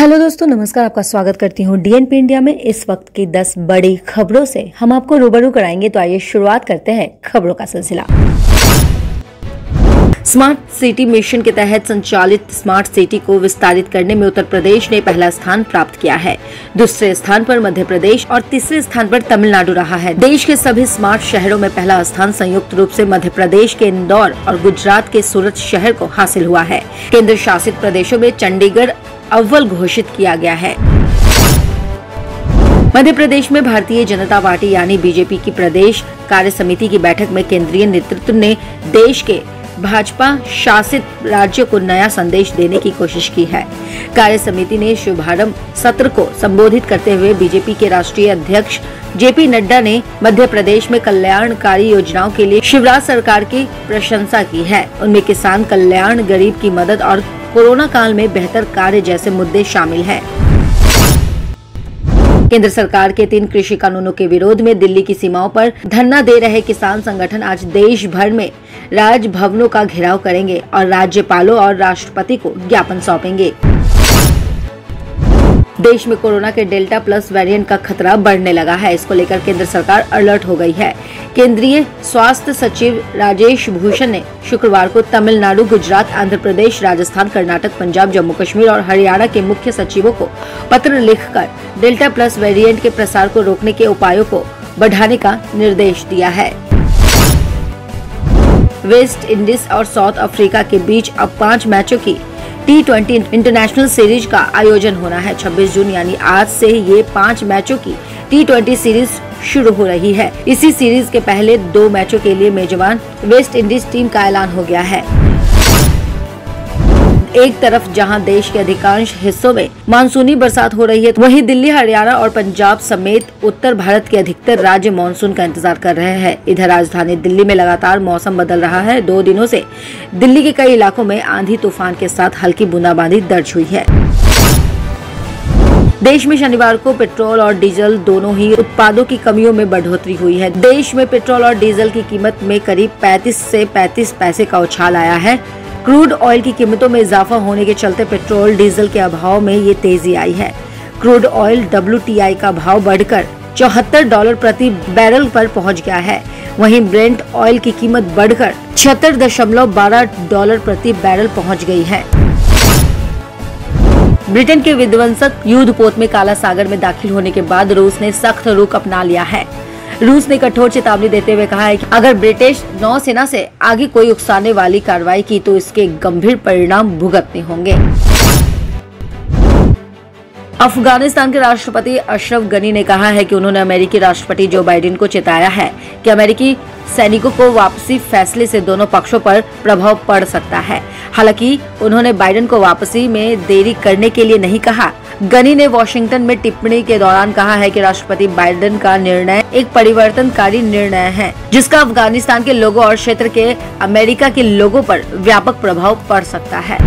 Hello दोस्तों, नमस्कार। आपका स्वागत करती हूँ डीएनपी इंडिया में। इस वक्त की 10 बड़ी खबरों से हम आपको रूबरू कराएंगे। तो आइए शुरुआत करते हैं खबरों का सिलसिला। स्मार्ट सिटी मिशन के तहत संचालित स्मार्ट सिटी को विस्तारित करने में उत्तर प्रदेश ने पहला स्थान प्राप्त किया है। दूसरे स्थान पर मध्य प्रदेश और तीसरे स्थान पर तमिलनाडु रहा है। देश के सभी स्मार्ट शहरों में पहला स्थान संयुक्त रूप से मध्य प्रदेश के इंदौर और गुजरात के सूरत शहर को हासिल हुआ है। केंद्र शासित प्रदेशों में चंडीगढ़ अव्वल घोषित किया गया है। मध्य प्रदेश में भारतीय जनता पार्टी यानी बीजेपी की प्रदेश कार्य समिति की बैठक में केंद्रीय नेतृत्व ने देश के भाजपा शासित राज्यों को नया संदेश देने की कोशिश की है। कार्य समिति ने शुभारंभ सत्र को संबोधित करते हुए बीजेपी के राष्ट्रीय अध्यक्ष जेपी नड्डा ने मध्य प्रदेश में कल्याणकारी योजनाओं के लिए शिवराज सरकार की प्रशंसा की है। उनमें किसान कल्याण, गरीब की मदद और कोरोना काल में बेहतर कार्य जैसे मुद्दे शामिल हैं। केंद्र सरकार के 3 कृषि कानूनों के विरोध में दिल्ली की सीमाओं पर धरना दे रहे किसान संगठन आज देश भर में राजभवनों का घेराव करेंगे और राज्यपालों और राष्ट्रपति को ज्ञापन सौंपेंगे। देश में कोरोना के डेल्टा प्लस वेरिएंट का खतरा बढ़ने लगा है। इसको लेकर केंद्र सरकार अलर्ट हो गई है। केंद्रीय स्वास्थ्य सचिव राजेश भूषण ने शुक्रवार को तमिलनाडु, गुजरात, आंध्र प्रदेश, राजस्थान, कर्नाटक, पंजाब, जम्मू कश्मीर और हरियाणा के मुख्य सचिवों को पत्र लिखकर डेल्टा प्लस वेरिएंट के प्रसार को रोकने के उपायों को बढ़ाने का निर्देश दिया है। वेस्ट इंडीज और साउथ अफ्रीका के बीच अब 5 मैचों की T20 इंटरनेशनल सीरीज का आयोजन होना है। 26 जून यानी आज से ये 5 मैचों की T20 सीरीज शुरू हो रही है। इसी सीरीज के पहले 2 मैचों के लिए मेजबान वेस्ट इंडीज टीम का ऐलान हो गया है। एक तरफ जहां देश के अधिकांश हिस्सों में मानसूनी बरसात हो रही है, वहीं दिल्ली, हरियाणा और पंजाब समेत उत्तर भारत के अधिकतर राज्य मानसून का इंतजार कर रहे हैं। इधर राजधानी दिल्ली में लगातार मौसम बदल रहा है। 2 दिनों से दिल्ली के कई इलाकों में आंधी तूफान के साथ हल्की बूंदाबांदी दर्ज हुई है। देश में शनिवार को पेट्रोल और डीजल दोनों ही उत्पादों की कमियों में बढ़ोतरी हुई है। देश में पेट्रोल और डीजल की कीमत में करीब 35 से 35 पैसे का उछाल आया है। क्रूड ऑयल की कीमतों में इजाफा होने के चलते पेट्रोल डीजल के अभाव में ये तेजी आई है। क्रूड ऑयल WTI का भाव बढ़कर $74 प्रति बैरल पर पहुंच गया है। वहीं ब्रेंट ऑयल की कीमत बढ़कर $76.12 प्रति बैरल पहुंच गई है। ब्रिटेन के विध्वंसक युद्धपोत में काला सागर में दाखिल होने के बाद रूस ने सख्त रुख अपना लिया है। रूस ने कठोर चेतावनी देते हुए कहा है कि अगर ब्रिटिश नौसेना से आगे कोई उकसाने वाली कार्रवाई की तो इसके गंभीर परिणाम भुगतने होंगे। अफगानिस्तान के राष्ट्रपति अशरफ गनी ने कहा है कि उन्होंने अमेरिकी राष्ट्रपति जो बाइडेन को चेताया है कि अमेरिकी सैनिकों को वापसी फैसले से दोनों पक्षों पर प्रभाव पड़ सकता है। हालांकि उन्होंने बाइडेन को वापसी में देरी करने के लिए नहीं कहा। गनी ने वॉशिंगटन में टिप्पणी के दौरान कहा है कि राष्ट्रपति बाइडेन का निर्णय एक परिवर्तनकारी निर्णय है, जिसका अफगानिस्तान के लोगों और क्षेत्र के अमेरिका के लोगों पर व्यापक प्रभाव पड़ सकता है।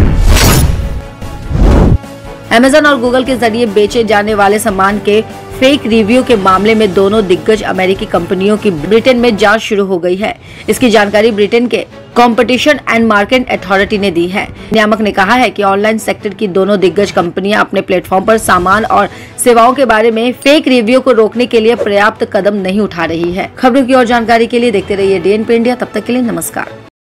अमेज़न और गूगल के जरिए बेचे जाने वाले सामान के फेक रिव्यू के मामले में दोनों दिग्गज अमेरिकी कंपनियों की ब्रिटेन में जांच शुरू हो गई है। इसकी जानकारी ब्रिटेन के कॉम्पिटिशन एंड मार्केट अथॉरिटी ने दी है। नियामक ने कहा है कि ऑनलाइन सेक्टर की दोनों दिग्गज कंपनियां अपने प्लेटफॉर्म पर सामान और सेवाओं के बारे में फेक रिव्यू को रोकने के लिए पर्याप्त कदम नहीं उठा रही है। खबरों की और जानकारी के लिए देखते रहिए डीएनपी इंडिया। तब तक के लिए नमस्कार।